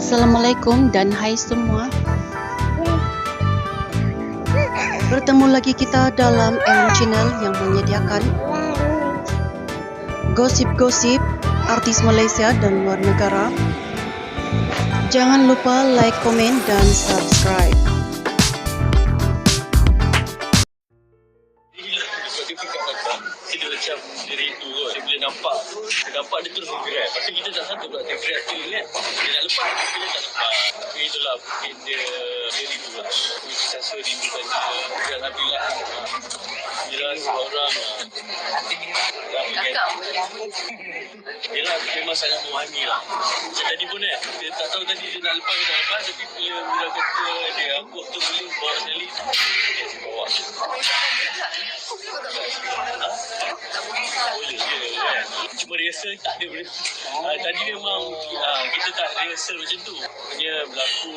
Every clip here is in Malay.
Assalamualaikum dan hai semua. Bertemu lagi kita dalam Ellen Channel yang menyediakan gosip-gosip artis Malaysia dan luar negara. Jangan lupa like, komen dan subscribe. Dia macam dia rindu kot. Dia boleh nampak. Dia nampak dia terus grab. Lepas tu kita tak sangka pula dia grab tu ingat. Dia nak lepas. Dia tak lepas. Tapi itulah mungkin dia rindu lah. Kita rasa rindukan dia. Dan Alhamdulillah. Mira seorang kakak. Yelah memang sangat memahami lah. Macam tadi pun dia tak tahu tadi dia nak lepas ke tak lepas. Tapi bila Mira kata dia aku tu boleh bawa sekali. Dia bawa. Boleh je kan. Cuma rehearsal tak ada benda. Tadi memang kita tak rehearsal macam tu. Punya berlaku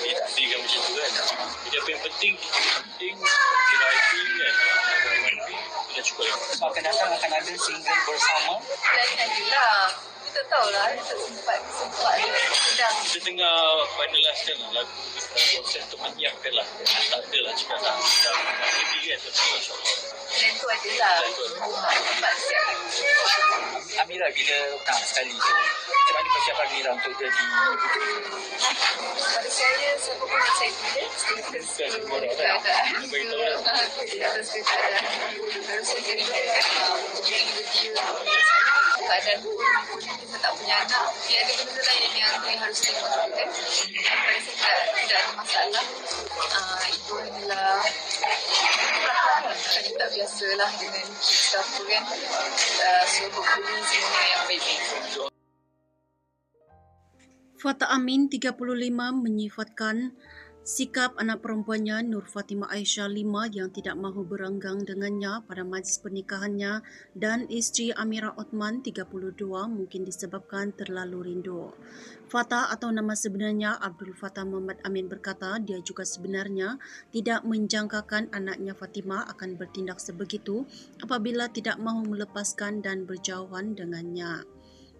dia tak ada macam tu kan. Jadi apa yang penting dia writing kan. Dah cukup lah. So akan datang akan ada single bersama. Dan lah. Kita tahulah kita sempat sedang. Kita tengah finaliskan lagu konsep tu menyiapkan lah. Tak ada lah cakap tak. Jadi kan insyaAllah. Dan tu adalah tempat siap. Amira bila tak sekali tu, macam mana persiapan Amira untuk jadi? Pada saya, siapa pun yang saya pilih, kita semua tak ada. Harus kita ada. Harus kita keadaan pun kita tak punya anak. Dia ada benda lain yang harus terima kan. Pada saya tidak ada masalah. Itu adalah tak biasalah dengan kita pun kan. So hopefully semua yang baik-baik. Fata Amin 35 menyifatkan sikap anak perempuannya Nur Fatimah Aisyah 5 yang tidak mahu berenggang dengannya pada majlis pernikahannya dan isteri Amira Othman 32 mungkin disebabkan terlalu rindu. Fata atau nama sebenarnya Abdul Fattah Muhammad Amin berkata dia juga sebenarnya tidak menjangkakan anaknya Fatimah akan bertindak sebegitu apabila tidak mahu melepaskan dan berjauhan dengannya.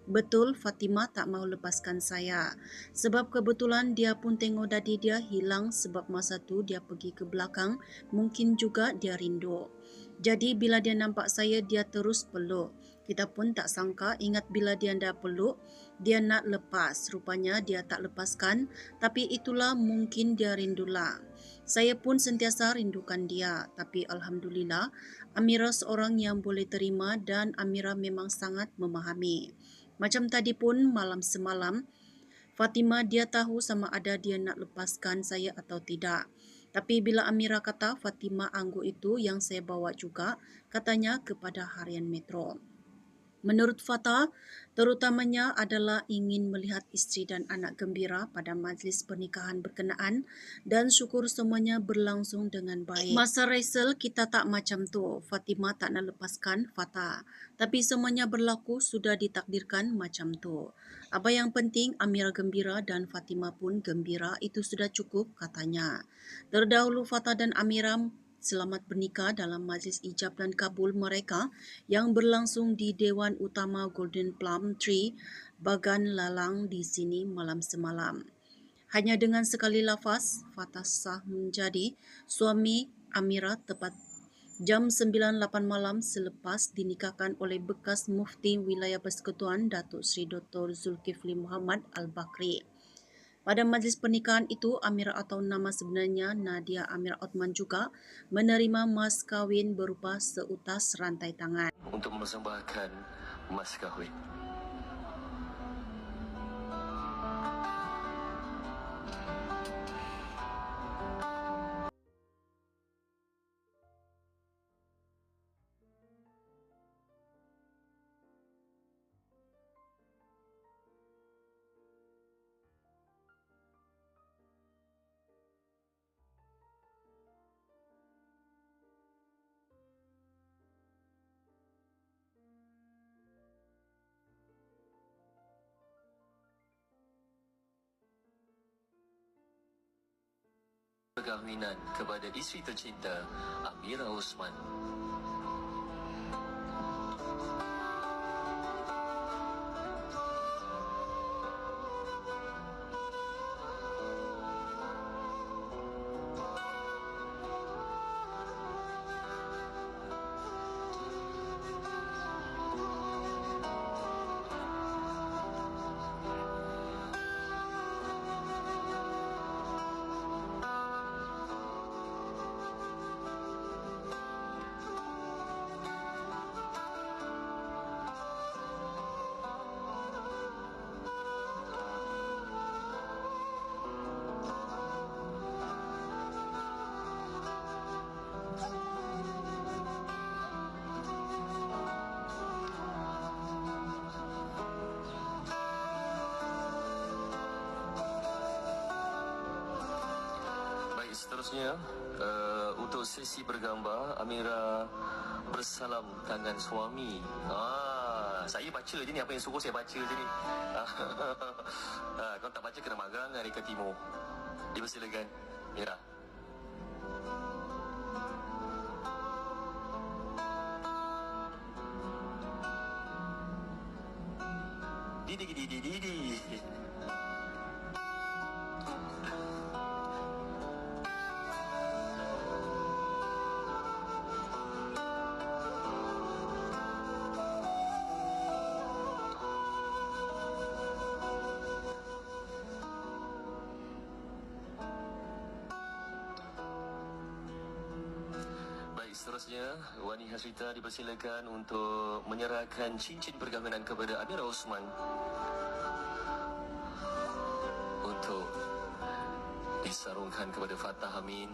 Betul, Fatimah tak mahu lepaskan saya. Sebab kebetulan dia pun tengok dadi dia hilang sebab masa tu dia pergi ke belakang. Mungkin juga dia rindu. Jadi bila dia nampak saya, dia terus peluk. Kita pun tak sangka ingat bila dia dah peluk, dia nak lepas. Rupanya dia tak lepaskan. Tapi itulah mungkin dia rindulah. Saya pun sentiasa rindukan dia. Tapi Alhamdulillah, Amira seorang yang boleh terima dan Amira memang sangat memahami. Macam tadi pun malam semalam, Fatimah dia tahu sama ada dia nak lepaskan saya atau tidak. Tapi bila Amira kata Fatimah anggur itu yang saya bawa juga, katanya kepada Harian Metro. Menurut Fata, terutamanya adalah ingin melihat isteri dan anak gembira pada majlis pernikahan berkenaan dan syukur semuanya berlangsung dengan baik. Masa rehearsal kita tak macam tu. Fatimah tak nak lepaskan Fata. Tapi semuanya berlaku sudah ditakdirkan macam tu. Apa yang penting Amira gembira dan Fatimah pun gembira, itu sudah cukup katanya. Terdahulu Fata dan Amira selamat bernikah dalam majlis ijab dan kabul mereka yang berlangsung di Dewan Utama Golden Plum Tree, Bagan Lalang di sini malam semalam. Hanya dengan sekali lafaz, Fata sah menjadi suami Amira tepat jam 9.08 malam selepas dinikahkan oleh bekas Mufti Wilayah Persekutuan Datuk Seri Dr. Zulkifli Muhammad Al-Bakri. Pada majlis pernikahan itu, Amira atau nama sebenarnya Nadia Amira Othman juga menerima mas kahwin berupa seutas rantai tangan. Untuk mempersembahkan mas kahwin. Perkahwinan kepada isteri tercinta Amira Osman. seterusnya, untuk sesi bergambar, Amira bersalam tangan suami. Saya baca je ni, apa yang suruh saya baca je ni. Kalau tak baca kena marah dengan Reka Timur. Dipersilakan, Mira. Didi. Seterusnya, Wani Hasrita dipersilakan untuk menyerahkan cincin perkahwinan kepada Amira Osman untuk disarungkan kepada Fatah Amin.